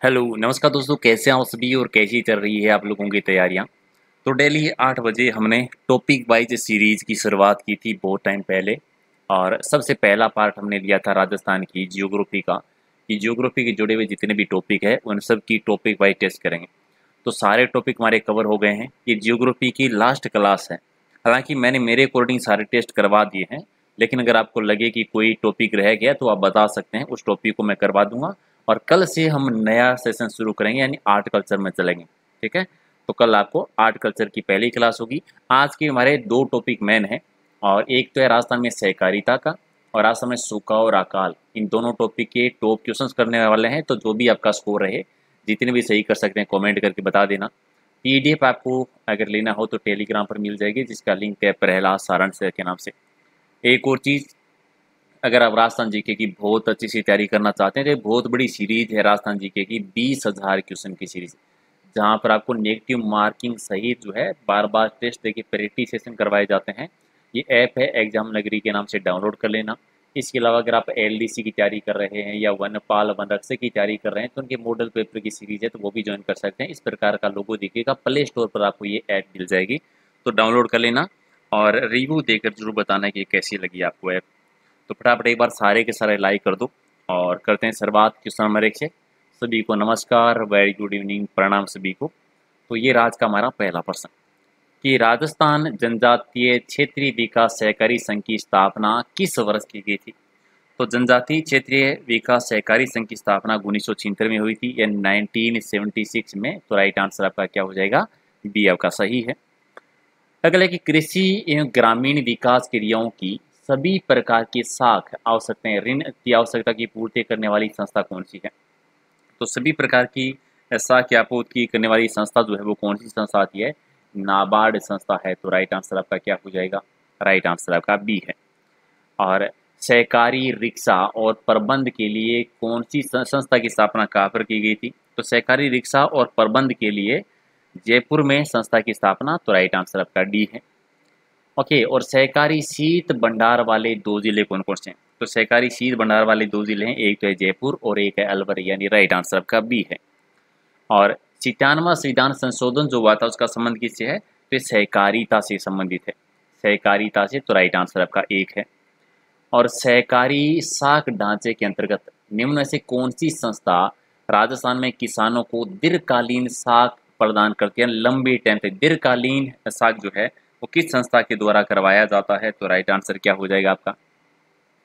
Hello नमस्कार दोस्तों, कैसे हैं आप सभी और कैसी चल रही है आप लोगों की तैयारियां। तो डेली 8 बजे हमने टॉपिक वाइज सीरीज की शुरुआत की थी बहुत टाइम पहले। और सबसे पहला पार्ट हमने लिया था राजस्थान की जियोग्राफी का, कि जियोग्राफी के जुड़े हुए जितने भी टॉपिक है उन सब की टॉपिक वाइज टेस्ट करेंगे। तो सारे टॉपिक हमारे कवर हो गए हैं। ये जियोग्राफी की लास्ट क्लास है। हालांकि मैंने मेरे अकॉर्डिंग सारे टेस्ट करवा दिए हैं, लेकिन अगर आपको लगे कि कोई टॉपिक रह गया तो आप बता सकते हैं, उस टॉपिक को मैं करवा दूंगा। और कल से हम नया सेशन शुरू करेंगे, यानी आर्ट कल्चर में चलेंगे। ठीक है, तो कल आपको आर्ट कल्चर की पहली क्लास होगी। आज के हमारे दो टॉपिक मेन हैं, और एक तो है राजस्थान में सहकारिता का, और राजस्थान में सूखा और अकाल। इन दोनों टॉपिक के टॉप क्वेश्चंस करने वाले हैं। तो जो भी आपका स्कोर रहे, जितने भी सही कर सकते हैं कमेंट करके बता देना। पीडीएफ आपको अगर लेना हो तो टेलीग्राम पर मिल जाएगी, जिसका लिंक है प्रहलाद सारंग सर के नाम से। एक और चीज़, अगर आप राजस्थान जीके की बहुत अच्छी सी तैयारी करना चाहते हैं तो ये बहुत बड़ी सीरीज है राजस्थान जीके की, 20,000 क्वेश्चन की सीरीज, जहाँ पर आपको नेगेटिव मार्किंग सहित जो है बार बार टेस्ट देके प्रैक्टिस सेशन करवाए जाते हैं। ये ऐप है एग्जाम नगरी के नाम से, डाउनलोड कर लेना। इसके अलावा अगर आप एलडीसी की तैयारी कर रहे हैं या वनपाल वनरक्षक की तैयारी कर रहे हैं तो उनके मॉडल पेपर की सीरीज है, तो वो भी ज्वाइन कर सकते हैं। इस प्रकार का लोगो दिखेगा, प्ले स्टोर पर आपको ये ऐप मिल जाएगी, तो डाउनलोड कर लेना। और रिव्यू देकर जरूर बताना कि कैसी लगी आपको ऐप। तो फटाफट एक बार सारे के सारे लाइक कर दो, और करते हैं शुरुआत क्वेश्चन नंबर 1 से। सभी को नमस्कार, वेरी गुड इवनिंग, प्रणाम सभी को। तो ये राज का हमारा पहला प्रश्न, कि राजस्थान जनजातीय क्षेत्रीय विकास सहकारी संघ की स्थापना किस वर्ष की गई थी। तो जनजातीय क्षेत्रीय विकास सहकारी संघ की स्थापना 1976 में हुई थी, या 1976 में। तो राइट आंसर आपका क्या हो जाएगा, बी आपका सही है। अगला है कि कृषि एवं ग्रामीण विकास क्रियाओं की सभी प्रकार की साख आवश्यकताएं ऋण की आवश्यकता की पूर्ति करने वाली संस्था कौन सी है। तो सभी प्रकार की साख की आपूर्ति करने वाली संस्था जो है वो कौन सी संस्था आती है, नाबार्ड संस्था है। तो राइट आंसर आपका क्या हो जाएगा, राइट आंसर आपका बी है। और सहकारी रिक्शा और प्रबंध के लिए कौन सी संस्था की स्थापना कहाँ पर की गई थी। तो सहकारी रिक्शा और प्रबंध के लिए जयपुर में संस्था की स्थापना। तो राइट आंसर आपका डी है। ओके, और सहकारी शीत भंडार वाले दो जिले कौन कौन से हैं। तो सहकारी शीत भंडार वाले दो जिले हैं, एक तो है जयपुर और एक है अलवर, यानी राइट आंसर आपका बी है। और 97वां संविधान संशोधन जो हुआ था उसका संबंध किससे है, तो ये सहकारिता से संबंधित है, सहकारिता से। तो राइट आंसर आपका एक है। और सहकारी साख ढांचे के अंतर्गत निम्न में से कौन सी संस्था राजस्थान में किसानों को दीर्घकालीन साख प्रदान करती है, लंबी टाइम तक दीर्घकालीन साख जो है वो किस संस्था के द्वारा करवाया जाता है। तो राइट आंसर क्या हो जाएगा आपका,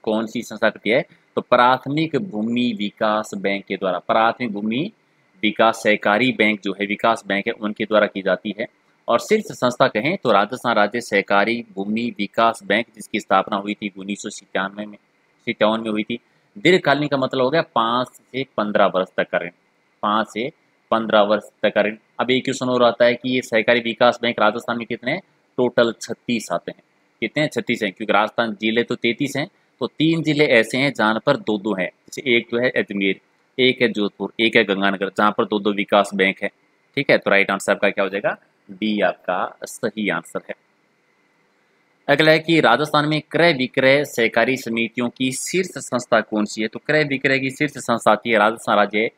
कौन सी संस्था करती है, तो प्राथमिक भूमि विकास बैंक के द्वारा। प्राथमिक भूमि विकास सहकारी बैंक जो है, विकास बैंक है, उनके द्वारा की जाती है। और शीर्ष संस्था कहें तो राजस्थान राज्य सहकारी भूमि विकास बैंक, जिसकी स्थापना हुई थी 1997 में हुई थी। दीर्घकालीन का मतलब हो गया 5 से 15 वर्ष तक का ऋण, 5 से 15 वर्ष तक का ऋण। अब एक क्वेश्चन और आता है कि ये सहकारी विकास बैंक राजस्थान में कितने हैं, टोटल 36 आते हैं। कितने हैं, 36 हैं, क्योंकि राजस्थान जिले तो 33 हैं। तो 3 जिले ऐसे हैं जहाँ पर दो दो हैं, जैसे एक तो है अजमेर, एक है जोधपुर, एक है गंगानगर, जहाँ पर दो दो विकास बैंक है। ठीक है, तो राइट आंसर आपका क्या हो जाएगा, डी आपका सही आंसर है। अगला है कि राजस्थान में क्रय विक्रय सहकारी समितियों की शीर्ष संस्था कौन सी है। तो क्रय विक्रय की शीर्ष संस्था आती है राजस्थान राज्य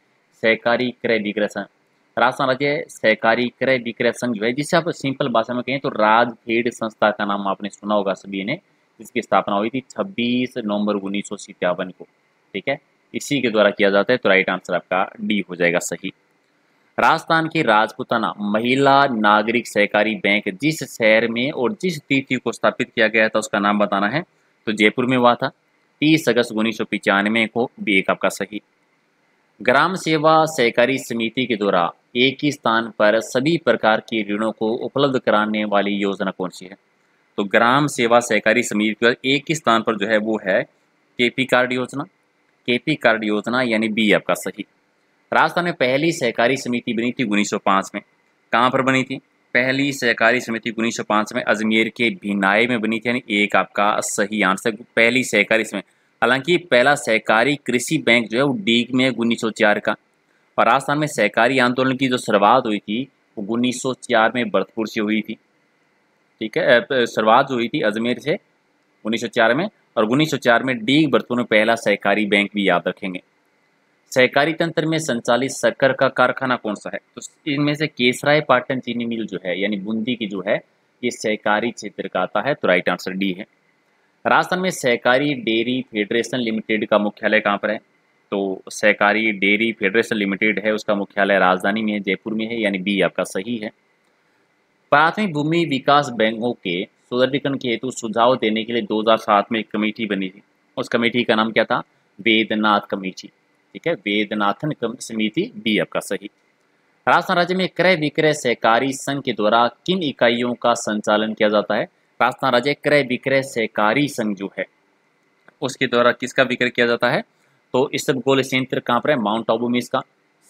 सहकारी क्रय विक्रय संघ। राजस्थान राज्य सहकारी क्रय विक्रय संघ जो है, जिसे आप सिंपल भाषा में कहें तो राजफेड संस्था का नाम आपने सुना होगा सभी ने, जिसकी स्थापना हुई थी 26 नवंबर 1957 को। ठीक है, इसी के द्वारा किया जाता है। तो राइट आंसर आपका डी हो जाएगा सही। राजस्थान की राजपूताना महिला नागरिक सहकारी बैंक जिस शहर में और जिस तिथि को स्थापित किया गया था उसका नाम बताना है। तो जयपुर में हुआ था 30 अगस्त 1995 को, भी एक आपका सही। ग्राम सेवा सहकारी समिति के द्वारा एक ही स्थान पर सभी प्रकार के ऋणों को उपलब्ध कराने वाली योजना कौन सी है। तो ग्राम सेवा सहकारी समिति पर एक ही स्थान पर जो है वो है केपी कार्ड योजना, केपी कार्ड योजना, यानी बी आपका सही। राजस्थान में पहली सहकारी समिति बनी थी 1905 में। कहाँ पर बनी थी, पहली सहकारी समिति 1905 में अजमेर के भिनाई में बनी थी, यानी एक आपका सही आंसर, पहली सहकारी समिति। हालांकि पहला सहकारी कृषि बैंक जो है वो डीग में 1904 का। और राजस्थान में सहकारी आंदोलन की जो शुरुआत हुई थी वो 1904 में भरतपुर से हुई थी। ठीक है, शुरुआत जो हुई थी अजमेर से 1904 में, और 1904 में डीग भरतपुर में पहला सहकारी बैंक भी याद रखेंगे। सहकारी तंत्र में संचालित शक्कर का कारखाना कौन सा है? तो इनमें से केसराय पाटन चीनी मिल जो है यानी बूंदी की जो है ये सहकारी क्षेत्र का आता है, तो राइट आंसर डी है। राजस्थान में सहकारी डेयरी फेडरेशन लिमिटेड का मुख्यालय कहाँ पर है? तो सहकारी डेयरी फेडरेशन लिमिटेड है, उसका मुख्यालय राजधानी में है, जयपुर में है, यानी बी आपका सही है। प्राथमिक भूमि विकास बैंकों के सुदृढ़ीकरण के हेतु सुझाव देने के लिए 2007 में एक कमेटी बनी थी। उस कमेटी का नाम क्या था? वेदनाथ कमेटी। ठीक है, वेदनाथन समिति, बी आपका सही। राजस्थान राज्य में क्रय विक्रय सहकारी संघ के द्वारा किन इकाइयों का संचालन किया जाता है? राजस्थान राज्य क्रय विक्रय सहकारी संघ जो है उसके द्वारा किसका विक्रय किया जाता है? तो इसबगोल संयंत्र कहाँ पर है? माउंट आबू में इसका।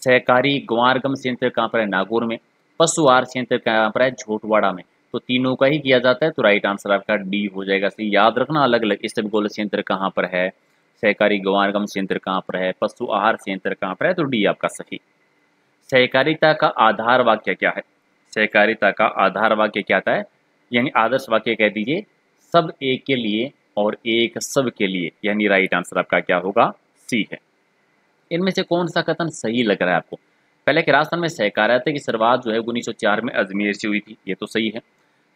सहकारी ग्वारगम संयंत्र कहाँ पर है? नागौर में। पशु आहार संयंत्र कहाँ पर है? झोटवाड़ा में। तो तीनों का ही किया जाता है, तो राइट आंसर आपका डी हो जाएगा। सही याद रखना, अलग अलग इसबगोल संयंत्र कहाँ पर है, सहकारी ग्वारगम संयंत्र कहाँ पर है, पशु आहार संयंत्र कहाँ पर है, तो डी आपका सही। सहकारिता का आधार वाक्य क्या है? सहकारिता का आधार वाक्य क्या आता है? यानी आदर्श वाक्य कह दीजिए, सब एक के लिए और एक सब के लिए, यानी राइट आंसर आपका क्या होगा? सी है। इनमें से कौन सा कथन सही लग रहा है आपको? पहले कि राजस्थान में सहकारिता की शुरुआत जो है 1904 में अजमेर से हुई थी, ये तो सही है।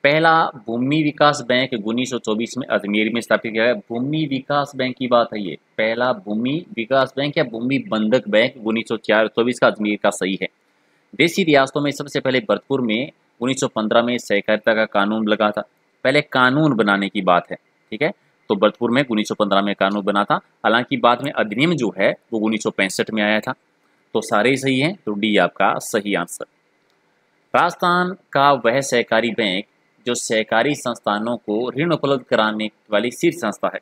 पहला भूमि विकास बैंक 1924 में अजमेर में स्थापित किया गया। भूमि विकास बैंक की बात है ये, पहला भूमि विकास बैंक या भूमि बंधक बैंक 1924 का अजमेर का सही है। देशी रियासतों में सबसे पहले भरतपुर में 1915 में सहकारिता का कानून लगा था। पहले कानून बनाने की बात है, ठीक है, तो भरतपुर में 1915 में कानून बना था। हालांकि बाद में अधिनियम जो है वो 1965 में आया था। तो सारे ही सही हैं, तो डी आपका सही आंसर। राजस्थान का वह सहकारी बैंक जो सहकारी संस्थानों को ऋण उपलब्ध कराने वाली शीर्ष संस्था है।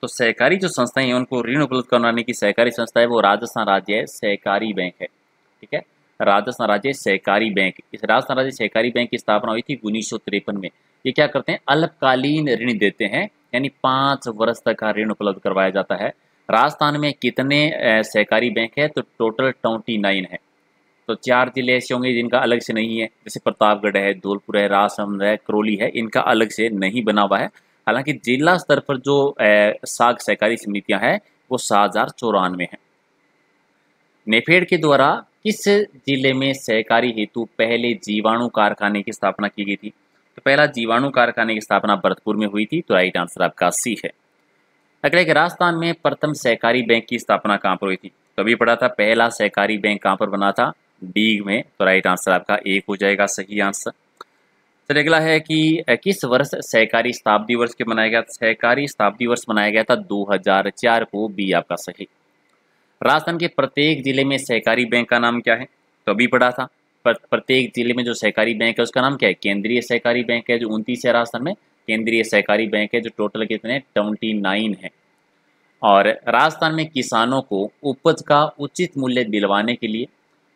तो सहकारी जो संस्थाएं हैं उनको ऋण उपलब्ध कराने की सहकारी संस्था है वो राजस्थान राज्य सहकारी बैंक है। ठीक है, राजस्थान राज्य सहकारी बैंक। इस राजस्थान राज्य सहकारी बैंक की स्थापना हुई थी 1953 में। ये क्या करते हैं? अल्पकालीन ऋण देते हैं, यानी 5 वर्ष तक का ऋण उपलब्ध करवाया जाता है। राजस्थान में कितने सहकारी बैंक है? तो टोटल 29 है। तो 4 जिले ऐसे होंगे जिनका अलग से नहीं है, जैसे प्रतापगढ़ है, धौलपुर है, राजसमंद है, करौली है, इनका अलग से नहीं बना हुआ है। हालांकि जिला स्तर पर जो साख सहकारी समितियां हैं वो 7094 है। नेफेड के द्वारा किस जिले में सहकारी हेतु पहले जीवाणु कारखाने की स्थापना की गई थी? तो पहला जीवाणु कारखाने की स्थापना भरतपुर में हुई थी, तो राइट आंसर आपका सी है। अगले कि राजस्थान में प्रथम सहकारी बैंक की स्थापना कहाँ पर हुई थी? तो अभी पढ़ा था पहला सहकारी बैंक कहाँ पर बना था? डी में, तो राइट आंसर आपका एक हो जाएगा सही आंसर। तो अगला है कि किस वर्ष सहकारी शताब्दी वर्ष के मनाया गया? सहकारी शताब्दी वर्ष मनाया गया था 2004 को, बी आपका सही। राजस्थान के प्रत्येक जिले में सहकारी बैंक का नाम क्या है? तो अभी पढ़ा था प्रत्येक जिले में जो सहकारी बैंक है उसका नाम क्या है? केंद्रीय सहकारी बैंक है, जो 29 है राजस्थान में। केंद्रीय सहकारी बैंक है जो टोटल कितने 29 है। और राजस्थान में किसानों को उपज का उचित मूल्य दिलवाने के लिए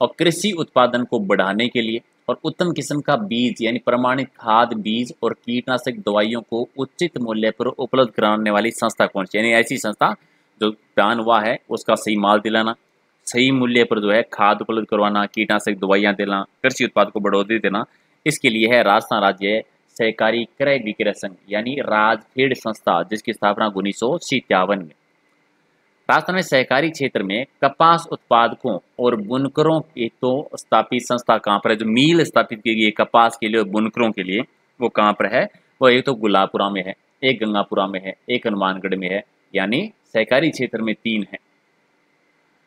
और कृषि उत्पादन को बढ़ाने के लिए और उत्तम किस्म का बीज यानी प्रमाणित खाद बीज और कीटनाशक दवाइयों को उचित मूल्य पर उपलब्ध कराने वाली संस्था कौन सी? यानी ऐसी संस्था जो प्लान हुआ है उसका सही माल दिलाना, सही मूल्य पर जो है खाद उपलब्ध करवाना, कीटनाशक दवाइयाँ देना, कृषि उत्पाद को बढ़ोतरी देना, इसके लिए है राजस्थान राज्य सहकारी क्रय विक्रय संघ यानी राजफेड संस्था, जिसकी स्थापना 1957 में। राजस्थान में सहकारी क्षेत्र में कपास उत्पादकों और बुनकरों की तो स्थापित संस्था कहाँ पर है? जो मील स्थापित की गई है कपास के लिए और बुनकरों के लिए, वो कहाँ पर है? वो एक तो गुलाबपुरा में है, एक गंगापुरा में है, एक हनुमानगढ़ में है, यानी सहकारी क्षेत्र में 3 है।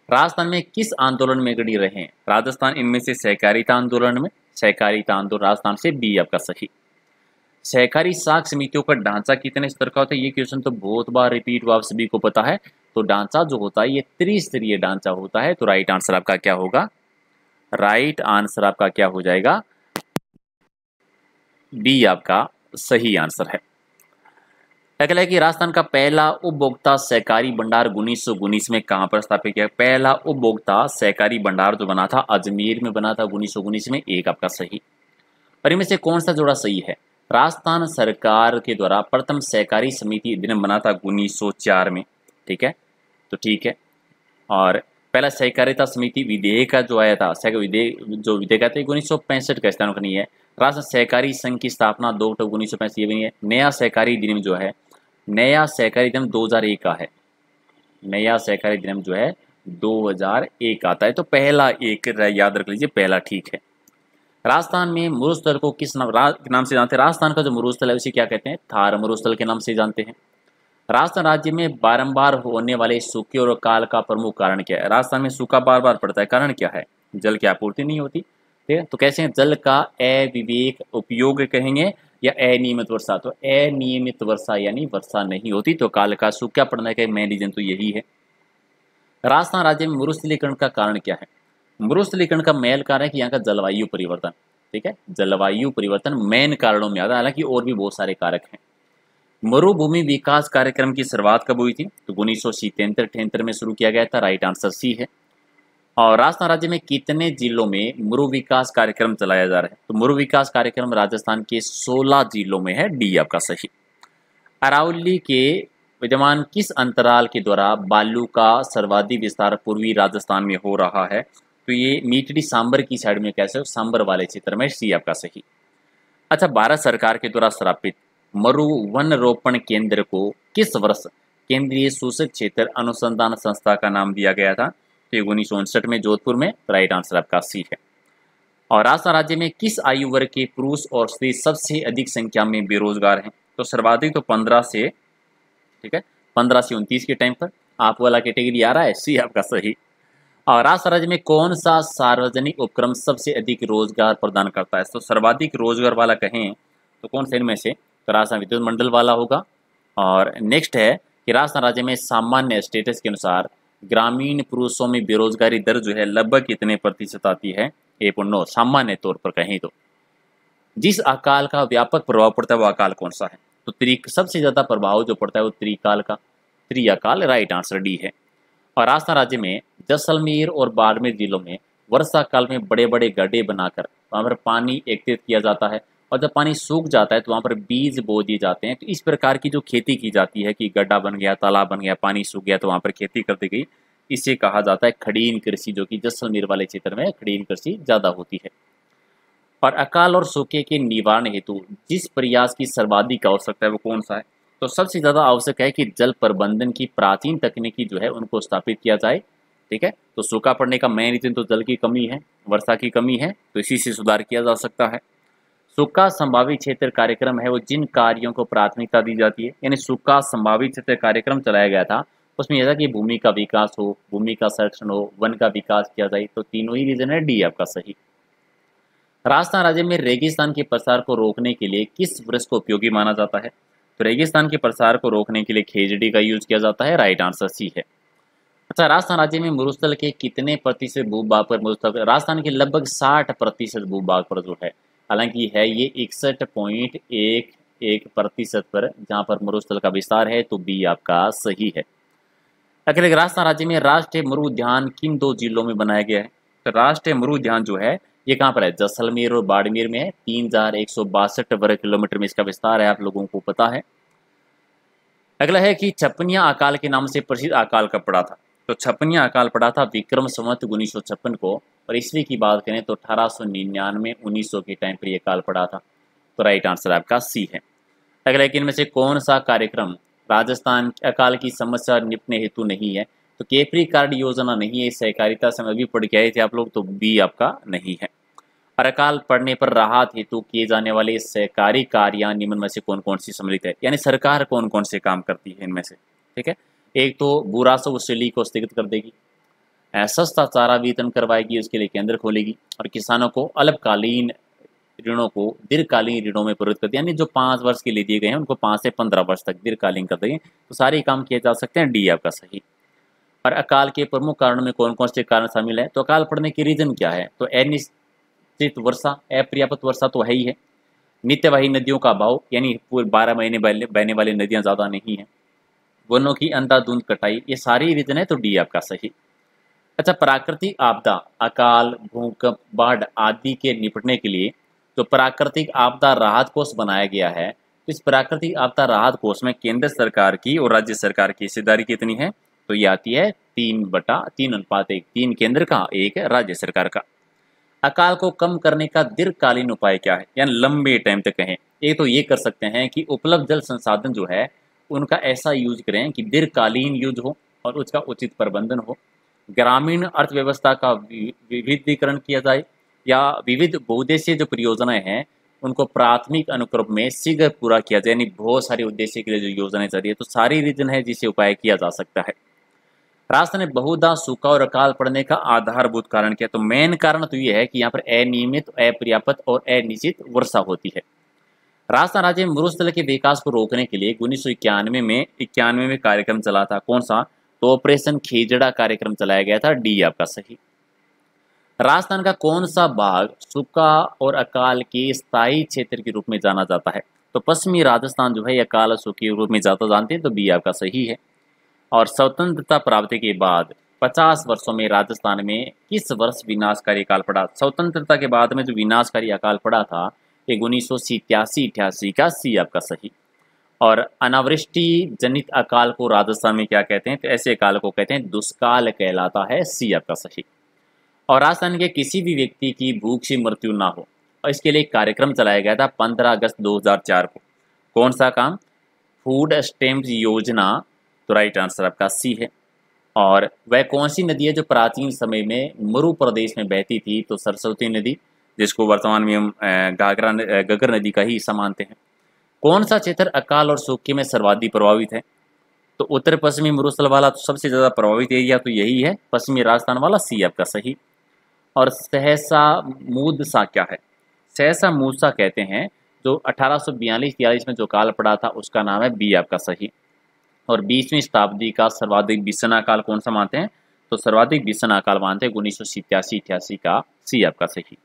राजस्थान में किस आंदोलन में गढ़ी रहे हैं? राजस्थान इनमें से सहकारिता आंदोलन में, सहकारिता आंदोलन राजस्थान से, बी आपका सही। सहकारी साख समितियों का ढांचा कितने स्तर का होता है? ये क्वेश्चन तो बहुत बार रिपीट हुआ, आप सभी को पता है। तो ढांचा जो होता है ये त्रिस्तरीय ढांचा होता है, तो राइट आंसर आपका क्या होगा? राइट आंसर आपका क्या हो जाएगा? बी आपका सही आंसर है। अगला है कि राजस्थान का पहला उपभोक्ता सहकारी भंडार 1919 में कहां पर स्थापित किया? पहला उपभोक्ता सहकारी भंडार जो बना था अजमेर में बना था 1919 में, एक आपका सही। और इनमें से कौन सा जोड़ा सही है? राजस्थान सरकार के द्वारा प्रथम सहकारी समिति अधिनियम बना था 1904 में, ठीक है, तो ठीक है। और पहला सहकारिता समिति विधेयक का जो आया था, विधेयक आया था 1965 का, स्थान नहीं है। राष्ट्र सहकारी संघ की स्थापना 2 अक्टूबर 1965 ये भी है। नया सहकारी अधिनियम जो है, नया सहकारी अधिनियम 2001 का है। नया सहकारी अधिनियम जो है 2001 आता है, तो पहला एक याद रख लीजिए, पहला ठीक है। राजस्थान में मरुस्थल को किस नाम से जानते हैं? राजस्थान का जो मरुस्थल है उसे क्या कहते हैं? थार मरुस्थल के नाम से जानते हैं। राजस्थान राज्य में बारंबार होने वाले सूखे और अकाल का प्रमुख कारण क्या है? राजस्थान में सूखा बार बार पड़ता है, कारण क्या है? जल की आपूर्ति नहीं होती, ठीक है। तो कैसे हैं? जल का अविवेक उपयोग कहेंगे या अनियमित वर्षा। तो अनियमित वर्षा यानी वर्षा नहीं होती, तो काल का सूखा पड़ने का मेन रीजन तो यही है। राजस्थान राज्य में मरुस्थलीकरण का कारण क्या है? मरुस्थलीकरण का मेन कारण है कि यहाँ का जलवायु परिवर्तन, ठीक है। जलवायु परिवर्तन मेन कारणों में आता है, हालांकि और भी बहुत सारे कारक हैं। मरुभूमि विकास कार्यक्रम की शुरुआत कब हुई थी? तो 1977-78 में शुरू किया गया था, राइट आंसर सी है। और राजस्थान राज्य में कितने जिलों में मरु विकास कार्यक्रम चलाया जा रहा है? तो मरु विकास कार्यक्रम राजस्थान के 16 जिलों में है, डी आपका सही। अरावली के विद्यमान किस अंतराल के द्वारा बालू का सर्वाधिक विस्तार पूर्वी राजस्थान में हो रहा है? तो ये मीटड़ी सांबर की साइड में, कैसे सांबर वाले क्षेत्र में, सी आपका सही। अच्छा, भारत सरकार के द्वारा स्थापित मरु वन रोपण केंद्र को किस वर्ष केंद्रीय सूचक क्षेत्र अनुसंधान संस्था का नाम दिया गया था? तो 1959 में जोधपुर में, राइट आंसर आपका सी है। और राजस्थान राज्य में किस आयु वर्ग के पुरुष और स्त्री सबसे अधिक संख्या में बेरोजगार हैं? तो सर्वाधिक तो 15 से, ठीक है, 15 से 29 के टाइम पर आप वाला कैटेगरी आ रहा है, सी आपका सही। और राजस्थान राज्य में कौन सा सार्वजनिक उपक्रम सबसे अधिक रोजगार प्रदान करता है? तो सर्वाधिक रोजगार वाला कहें तो कौन से इनमें से? तो राजस्थान विद्युत मंडल वाला होगा। और नेक्स्ट है कि राजस्थान राज्य में सामान्य स्टेटस के अनुसार ग्रामीण पुरुषों में बेरोजगारी दर जो है लगभग कितने प्रतिशत आती है? 1.9। सामान्य तौर पर कहें तो जिस अकाल का व्यापक प्रभाव पड़ता है वो अकाल कौन सा है? तो सबसे ज्यादा प्रभाव जो पड़ता है वो त्रिकाल का, त्रिअकाल, राइट आंसर डी है। और राजस्थान राज्य में जैसलमेर और बाड़मेर जिलों में वर्षा काल में बड़े बड़े गड्ढे बनाकर वहाँ पर पानी एकत्रित किया जाता है, और जब पानी सूख जाता है तो वहाँ पर बीज बो दिए जाते हैं। तो इस प्रकार की जो खेती की जाती है कि गड्ढा बन गया, तालाब बन गया, पानी सूख गया तो वहाँ पर खेती कर दी गई, इसे कहा जाता है खड़ीन कृषि, जो कि जैसलमेर वाले क्षेत्र में खड़ीन कृषि ज़्यादा होती है। और अकाल और सूखे के निवारण हेतु जिस प्रयास की सर्वाधिक आवश्यकता है वो कौन सा है? तो सबसे ज़्यादा आवश्यक है कि जल प्रबंधन की प्राचीन तकनीकी जो है उनको स्थापित किया जाए, ठीक है। तो सूखा पड़ने का मेन रीजन तो जल की कमी है, वर्षा की कमी है, तो इसी से सुधार किया जा सकता है। सूखा संभावित क्षेत्र कार्यक्रम है वो जिन कार्यों को प्राथमिकता दी जाती है, यानी सूखा संभावित क्षेत्र कार्यक्रम चलाया गया था, उसमें यह था कि भूमि का विकास हो, भूमि का संरक्षण हो, वन का विकास किया जाए। तो तीनों ही रीजन है, डी आपका सही। राजस्थान राज्य में रेगिस्तान के प्रसार को रोकने के लिए किस वृक्ष को उपयोगी माना जाता है? तो रेगिस्तान के प्रसार को रोकने के लिए खेजड़ी का यूज किया जाता है, राइट आंसर सी है। अच्छा, राजस्थान राज्य में मरुस्थल के कितने प्रतिशत भूभाग पर मरुस्थल? राजस्थान के लगभग 60% भूभाग पर जो है, हालांकि है ये 61.11% पर जहां पर मरुस्थल का विस्तार है, तो बी आपका सही है। अगले, राजस्थान राज्य में राष्ट्रीय मरु उद्यान किन 2 जिलों में बनाया गया है? तो राष्ट्रीय मरु उद्यान जो है ये कहाँ पर है? जैसलमेर और बाड़मेर में है। 3162 वर्ग किलोमीटर में इसका विस्तार है, आप लोगों को पता है। अगला है कि छपनिया अकाल के नाम से प्रसिद्ध अकाल कब पड़ा था? तो छपनिया अकाल पड़ा था विक्रम संवत 1956 को, और ईस्वी की बात करें तो 1899 1900 के टाइम पर यह काल पड़ा था। तो राइट आंसर आपका सी है। अगला है कि इनमें से कौन सा कार्यक्रम राजस्थान अकाल की समस्या निपटने हेतु नहीं है? तो केपरी कार्ड योजना नहीं है, सहकारिता से अभी पढ़ के आए थे आप लोग, तो बी आपका नहीं है। और अकाल पड़ने पर राहत हेतु किए जाने वाले सहकारी कार्य निम्न में से कौन कौन सी सम्मिलित है? यानी सरकार कौन कौन से काम करती है इनमें से, ठीक है। एक तो बुरासव शैली को स्थगित कर देगी, सस्ता चारा वितरण करवाएगी, उसके लिए केंद्र खोलेगी, और किसानों को अल्पकालीन ऋणों को दीर्घकालीन ऋणों में परिवर्तित करती है, यानी जो 5 वर्ष के लिए दिए गए हैं उनको 5 से 15 वर्ष तक दीर्घकालीन कर देंगे। तो सारे काम किए जा सकते हैं, डी आपका सही। और अकाल के प्रमुख कारणों में कौन कौन से कारण शामिल है? तो अकाल पड़ने की रीजन क्या है? तो अनिश्चित वर्षा, अपर्याप्त वर्षा तो है ही है, नित्यवाही नदियों का अभाव, यानी पूरे 12 महीने बहने वाली नदियां ज़्यादा नहीं हैं, वनों की अंधाधुंध कटाई, ये सारी रीजन है, तो डी आपका सही। अच्छा, प्राकृतिक आपदा, अकाल, भूकंप, बाढ़ आदि के निपटने के लिए जो प्राकृतिक आपदा राहत कोष बनाया गया है, तो इस प्राकृतिक आपदा राहत कोष में केंद्र सरकार की और राज्य सरकार की हिस्सेदारी कितनी है? तो ये आती है 3/3:1, 3 केंद्र का, 1 राज्य सरकार का। अकाल को कम करने का दीर्घकालीन उपाय क्या है, यानी लंबे टाइम तक कहें? एक तो ये कर सकते हैं कि उपलब्ध जल संसाधन जो है उनका ऐसा यूज करें कि दीर्घकालीन यूज हो और उसका उचित प्रबंधन हो। ग्रामीण अर्थव्यवस्था का विविधीकरण किया जाए, या विविध बहुउद्देशीय जो परियोजनाएं हैं उनको प्राथमिक अनुक्रम में शीघ्र पूरा किया जाए। यानी बहुत सारे उद्देश्य के लिए जो योजनाएं चल रही है, तो सारी रीजन है जिसे उपाय किया जा सकता है। राजस्थान में बहुधा सूखा और अकाल पड़ने का आधारभूत कारण क्या है? तो मेन कारण तो ये है कि यहाँ पर अनियमित, अपर्याप्त और अनिश्चित वर्षा होती है। राजस्थान राज्य में मरुस्थल के विकास को रोकने के लिए 1991 में कार्यक्रम चला था। कौन सा? तो ऑपरेशन खेजड़ा कार्यक्रम चलाया गया था। डी आपका सही। राजस्थान का कौन सा भाग सूखा और अकाल के स्थायी क्षेत्र के रूप में जाना जाता है? तो पश्चिमी राजस्थान जो है अकाल और सूखे के रूप में ज्यादा जानते हैं, तो बी आपका सही है। और स्वतंत्रता प्राप्ति के बाद 50 वर्षों में राजस्थान में किस वर्ष विनाशकारी अकाल पड़ा? स्वतंत्रता के बाद में जो विनाशकारी अकाल पड़ा था, ये 1987-88 का। सी आपका सही। और अनावृष्टि जनित अकाल को राजस्थान में क्या कहते हैं? तो ऐसे अकाल को कहते हैं दुष्काल कहलाता है। सी आपका सही। और राजस्थान के किसी भी व्यक्ति की भूख से मृत्यु ना हो, और इसके लिए एक कार्यक्रम चलाया गया था 15 अगस्त 2004 को। कौन सा काम? फूड स्टैम्प योजना। तो राइट आंसर आपका सी है। और वह कौन सी नदी है जो प्राचीन समय में मरु प्रदेश में बहती थी? तो सरस्वती नदी, जिसको वर्तमान में हम घग्गर नदी का ही हिस्सा मानते हैं। कौन सा क्षेत्र अकाल और सूखे में सर्वाधिक प्रभावित है? तो उत्तर पश्चिमी मरुस्थल वाला तो सबसे ज्यादा प्रभावित एरिया तो यही है, पश्चिमी राजस्थान वाला। सी आपका सही। और सहसा मूदसा क्या है? सहसा मूसा कहते हैं जो 1842-43 में जो काल पड़ा था, उसका नाम है। बी आपका सही। और 20वीं शताब्दी का सर्वाधिक भीषण अकाल कौन सा मानते हैं? तो सर्वाधिक भीषण अकाल मानते हैं 1987-88 का। सी आपका सही।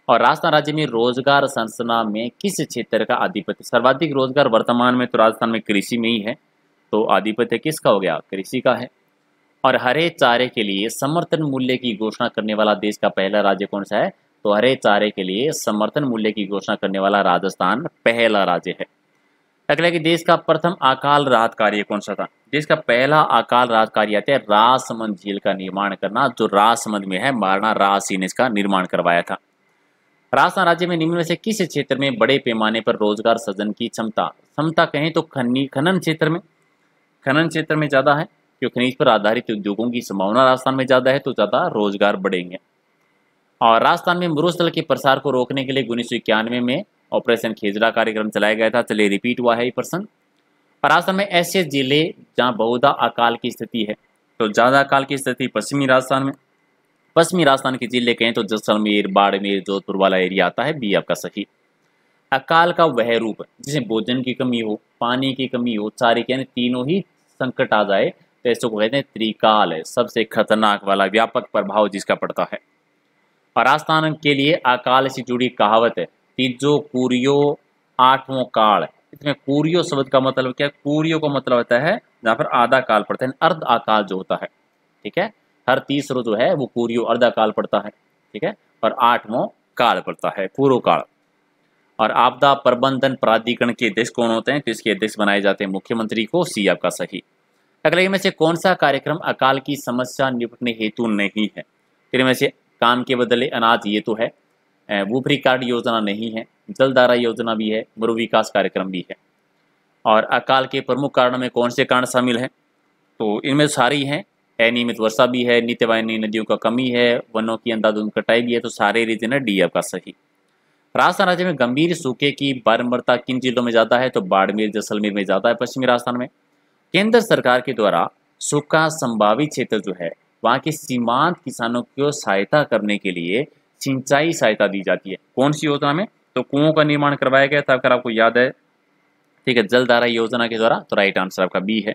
और राजस्थान राज्य में रोजगार संरचना में किस क्षेत्र का आधिपत्य? सर्वाधिक रोजगार वर्तमान में तो राजस्थान में कृषि में ही है, तो आधिपत्य किसका हो गया? कृषि का है। और हरे चारे के लिए समर्थन मूल्य की घोषणा करने वाला देश का पहला राज्य कौन सा है? तो हरे चारे के लिए समर्थन मूल्य की घोषणा करने वाला राजस्थान पहला राज्य है। अगला कि देश का प्रथम अकाल राहत कार्य कौन सा था? देश का पहला अकाल राहत कार्य आता है राजसमंद झील का निर्माण करना, जो राजसमंद में है। महाराणा राज सिंह ने इसका निर्माण करवाया था। राजस्थान राज्य में निम्न में से किस क्षेत्र में बड़े पैमाने पर रोजगार सृजन की क्षमता कहें तो खनन क्षेत्र में ज्यादा है, क्योंकि खनिज पर आधारित उद्योगों की संभावना राजस्थान में ज्यादा है, तो ज्यादा रोजगार बढ़ेंगे। और राजस्थान में मरुस्थल के प्रसार को रोकने के लिए 1991 में ऑपरेशन खेजड़ा कार्यक्रम चलाया गया था। चलिए रिपीट हुआ है ये प्रश्न। और राजस्थान में ऐसे जिले जहां बहुधा अकाल की स्थिति है, तो ज्यादा अकाल की स्थिति पश्चिमी राजस्थान में। पश्चिमी राजस्थान के जिले कहें तो जैसलमेर, बाड़मेर, जोधपुर वाला एरिया आता है। बी आपका सही। अकाल का वह रूप जिसमें भोजन की कमी हो, पानी की कमी हो, चारे के यानी तीनों ही संकट आ जाए, तो इसको कहते हैं त्रिकाल है। सबसे खतरनाक वाला व्यापक प्रभाव जिसका पड़ता है। और राजस्थान के लिए अकाल से जुड़ी कहावत है तीजो कुरियो आठवां काल। इसमें कुरियो शब्द का मतलब क्या है? कुरियो का मतलब होता है जहाँ पर आधा काल पड़ता है, अर्ध अकाल जो होता है। ठीक है, हर तीसरो जो है वो कुरियो अर्ध काल पड़ता है। ठीक है, और आठवां काल पड़ता है, पूर्व काल। और आपदा प्रबंधन प्राधिकरण के अध्यक्ष कौन होते हैं? तो इसके अध्यक्ष बनाए जाते हैं मुख्यमंत्री को। सी आपका सही। अगले में से कौन सा कार्यक्रम अकाल की समस्या निपटने हेतु नहीं है? फिर में से काम के बदले अनाज ये तो है, ऊपरी कार्ड योजना नहीं है, जलधारा योजना भी है, मरु विकास कार्यक्रम भी है। और अकाल के प्रमुख कारणों में कौन से कारण शामिल हैं? तो इनमें सारी हैं। अनियमित वर्षा भी है, नित्यवाहिनी नदियों का कमी है, वनों की अंधाधुंध कटाई भी है, तो सारे रीजन है। डी आपका सही। राजस्थान राज्य में गंभीर सूखे की बारंबारता किन जिलों में ज्यादा है? तो बाड़मेर, जैसलमेर में ज्यादा है, पश्चिमी राजस्थान में। केंद्र सरकार के द्वारा सूखा संभावित क्षेत्र जो है वहाँ के सीमांत किसानों को सहायता करने के लिए सिंचाई सहायता दी जाती है। कौन सी योजना में? तो कुओं का निर्माण करवाया गया था, अगर आपको याद है। ठीक है, जलधारा योजना के द्वारा। तो राइट आंसर आपका बी है।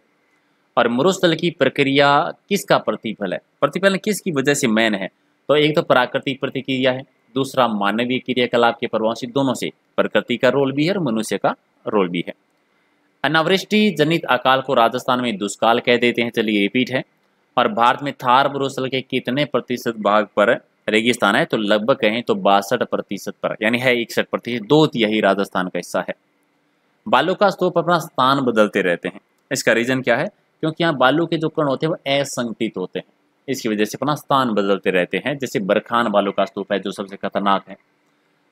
और मरुस्थल की प्रक्रिया किसका प्रतिफल है? प्रतिफल किसकी वजह से मैन है? तो एक तो प्राकृतिक प्रतिक्रिया है, दूसरा मानवीय क्रियाकलाप के प्रभाव से। दोनों से प्रकृति का रोल भी है और मनुष्य का रोल भी है। अनावृष्टि जनित अकाल को राजस्थान में दुष्काल कह देते हैं। चलिए रिपीट है। और भारत में थार मरुस्थल के कितने प्रतिशत भाग पर रेगिस्तान है? तो लगभग कहें तो 62% पर, यानी है 61%। 2/3 राजस्थान का हिस्सा है। बालू का स्तूप अपना स्थान बदलते रहते हैं, इसका रीजन क्या है? क्योंकि यहाँ बालू के जो कण होते हैं वो असंगठित होते हैं, इसकी वजह से अपना स्थान बदलते रहते हैं। जैसे बरखान बालू का स्तूप है जो सबसे खतरनाक है।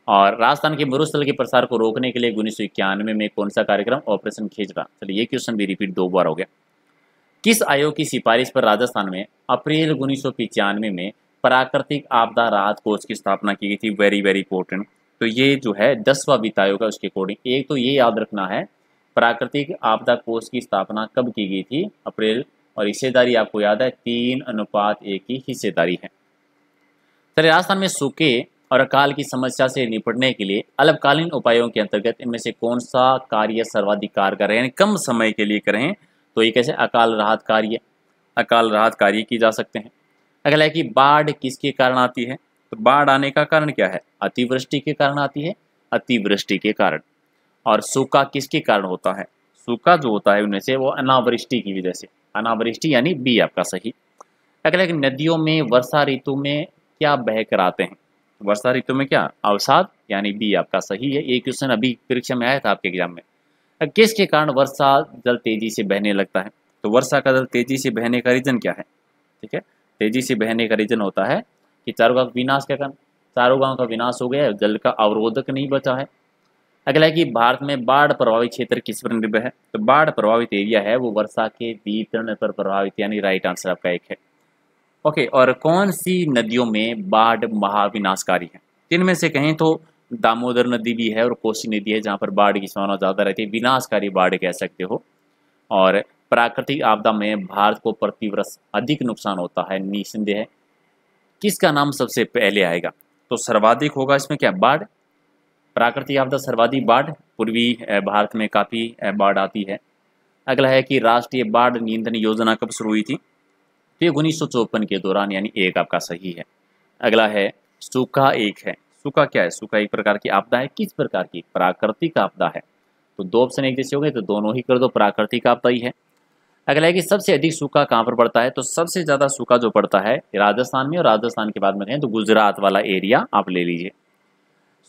और राजस्थान के मरुस्थल के प्रसार को रोकने के लिए 1991 में कौन सा कार्यक्रम? ऑपरेशन खेजड़ा। चलिए ये क्वेश्चन भी रिपीट 2 बार हो गया। किस आयोग की सिफारिश पर राजस्थान में अप्रैल 1995 में प्राकृतिक आपदा राहत कोष की स्थापना की गई थी? Very very important. तो ये जो है 10वां वित्त आयोग है, उसके अकॉर्डिंग। एक तो ये याद रखना है, प्राकृतिक आपदा कोष की स्थापना कब की गई थी? अप्रैल। और हिस्सेदारी आपको याद है 3:1 की हिस्सेदारी है। चलिए, राजस्थान में सूखे और अकाल की समस्या से निपटने के लिए अल्पकालीन उपायों के अंतर्गत इनमें से कौन सा कार्य सर्वाधिक कारगर है, यानी कम समय के लिए करें तो ये कैसे? अकाल राहत कार्य की जा सकते हैं। अगला है कि बाढ़ किसके कारण आती है? तो बाढ़ आने का कारण क्या है? अतिवृष्टि के कारण आती है, अतिवृष्टि के कारण। और सूखा किसके कारण होता है? सूखा जो होता है उनमें से वो अनावृष्टि की वजह से। अनावृष्टि यानी बी आपका सही। अगला है कि नदियों में वर्षा ऋतु में क्या बहकर आते हैं? वर्षा ऋतु में क्या? अवसाद, यानी बी आपका सही है। ये क्वेश्चन अभी परीक्षा में आया था आपके एग्जाम में। किसके कारण वर्षा जल तेजी से बहने लगता है? तो वर्षा का जल तेजी से बहने का रीजन क्या है? ठीक है, तेजी से बहने का रीजन होता है कि चारों गांव विनाश के कारण। चारों गांव का विनाश हो गया, जल का अवरोधक नहीं बचा है। अगला है कि भारत में बाढ़ प्रभावित क्षेत्र किस पर निर्भर है? तो बाढ़ प्रभावित एरिया है वो वर्षा के वितरण पर प्रभावित, यानी राइट आंसर आपका एक है। ओके, और कौन सी नदियों में बाढ़ महाविनाशकारी है? जिनमें से कहें तो दामोदर नदी भी है और कोसी नदी है, जहाँ पर बाढ़ की संभावना ज़्यादा रहती है, विनाशकारी बाढ़ कह सकते हो। और प्राकृतिक आपदा में भारत को प्रतिवर्ष अधिक नुकसान होता है, निस्संदेह है। किसका नाम सबसे पहले आएगा? तो सर्वाधिक होगा इसमें क्या? बाढ़। प्राकृतिक आपदा सर्वाधिक बाढ़, पूर्वी भारत में काफ़ी बाढ़ आती है। अगला है कि राष्ट्रीय बाढ़ नियंत्रण योजना कब शुरू हुई थी? तो ये 1954 के दौरान, यानी एक आपका सही है। अगला है सूखा एक है। सूखा क्या है? सूखा एक प्रकार की आपदा है। किस प्रकार की? प्राकृतिक आपदा है। तो दो ऑप्शन एक जैसे हो गए तो दोनों ही कर दो, प्राकृतिक आपदा ही है। अगला है कि सबसे अधिक सूखा कहाँ पर पड़ता है? तो सबसे ज़्यादा सूखा जो पड़ता है राजस्थान में, और राजस्थान के बाद में कहें तो गुजरात वाला एरिया आप ले लीजिए।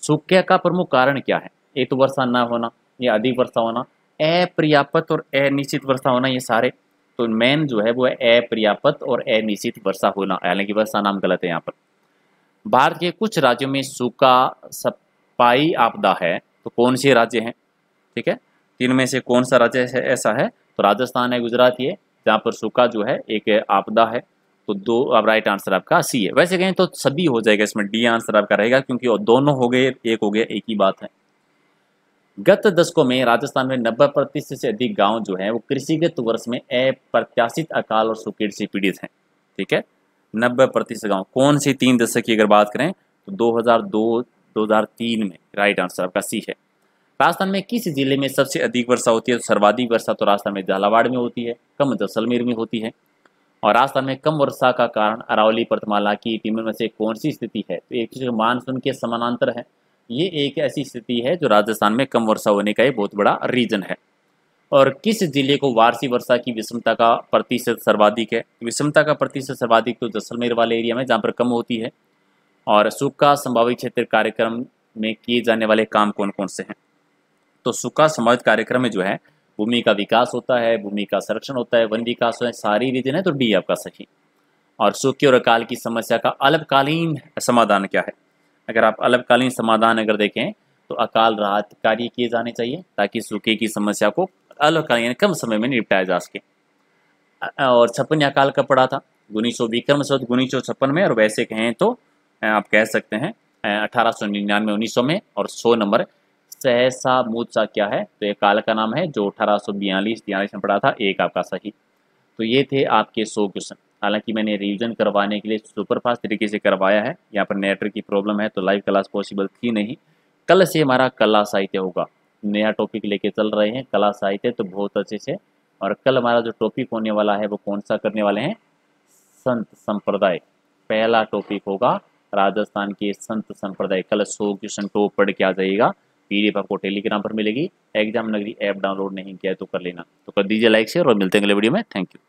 सूखे का प्रमुख कारण क्या है? एक तो वर्षा न होना या अधिक वर्षा होना, अपर्याप्त और अनिश्चित वर्षा होना, ये सारे। तो मेन जो है वो है अपर्याप्त और अनिश्चित वर्षा होना, हालांकि वर्षा नाम गलत है यहाँ पर। भारत के कुछ राज्यों में सूखा सपाई आपदा है, तो कौन से राज्य हैं? ठीक है, तीन में से कौन सा राज्य ऐसा है? तो राजस्थान है, गुजरात ये, जहाँ पर सूखा जो है एक आपदा है। तो दो, अब राइट आंसर आपका सी है। वैसे कहें तो सभी हो जाएगा, इसमें डी आंसर आपका रहेगा, क्योंकि दोनों हो गए, एक हो गया, एक ही बात है। गत दशकों में राजस्थान में 90% से अधिक गांव जो है वो कृषिगत वर्ष में अप्रत्याशित अकाल और सूखे से पीड़ित हैं। ठीक है, 90% गांव। कौन सी 3 दशक की अगर बात करें तो 2002 2003 में, राइट आंसर आपका सी है। राजस्थान में किस जिले में सबसे अधिक वर्षा होती है? तो सर्वाधिक वर्षा तो राजस्थान में झालावाड़ में होती है, कम जैसलमेर में होती है। और राजस्थान में कम वर्षा का कारण अरावली पर्वतमाला की टीमों में से कौन सी स्थिति है? तो एक मानसून के समानांतर है। ये एक ऐसी स्थिति है जो राजस्थान में कम वर्षा होने का एक बहुत बड़ा रीजन है। और किस जिले को वार्षिक वर्षा की विषमता का प्रतिशत सर्वाधिक है? विषमता का प्रतिशत सर्वाधिक तो जैसलमेर वाले एरिया में, जहाँ पर कम होती है। और सूखा संभावित क्षेत्र कार्यक्रम में किए जाने वाले काम कौन कौन से हैं? तो सूखा संभावित कार्यक्रम में जो है भूमि का विकास होता है, भूमि का संरक्षण होता है, वन विकास है, सारी रीजन है, तो डी आपका सही। और सूखे और अकाल की समस्या का अल्पकालीन समाधान क्या है? अगर आप अल्पकालीन समाधान अगर देखें तो अकाल राहत कार्य किए जाने चाहिए, ताकि सूखे की समस्या को अल्पकालीन कम समय में निपटाया जा सके। और 56 अकाल कब पड़ा था? 1956 में। और वैसे कहें तो आप कह सकते हैं 1899 1900 में। और 100 नंबर सहसा मूसा क्या है? तो ये काल का नाम है जो 1842 में पड़ा था, एक आपका सही। तो ये थे आपके 100 क्वेश्चन। हालांकि मैंने रिवीजन करवाने के लिए सुपरफास्ट तरीके से करवाया है, यहाँ पर नेटवर्क की प्रॉब्लम है तो लाइव क्लास पॉसिबल थी नहीं। कल से हमारा कला साहित्य होगा, नया टॉपिक लेके चल रहे हैं कला साहित्य, तो बहुत अच्छे से। और कल हमारा जो टॉपिक होने वाला है वो कौन सा करने वाले हैं? संत संप्रदाय। पहला टॉपिक होगा राजस्थान के संत संप्रदाय। कल 100 क्वेश्चन टॉप पढ़ के आ जाइएगा। पीडीएफ आपको टेलीग्राम पर मिलेगी। एग्जाम नगरी ऐप डाउनलोड नहीं किया है तो कर लेना। तो कर दीजिए लाइक शेयर, और मिलते हैं अगले वीडियो में। Thank you.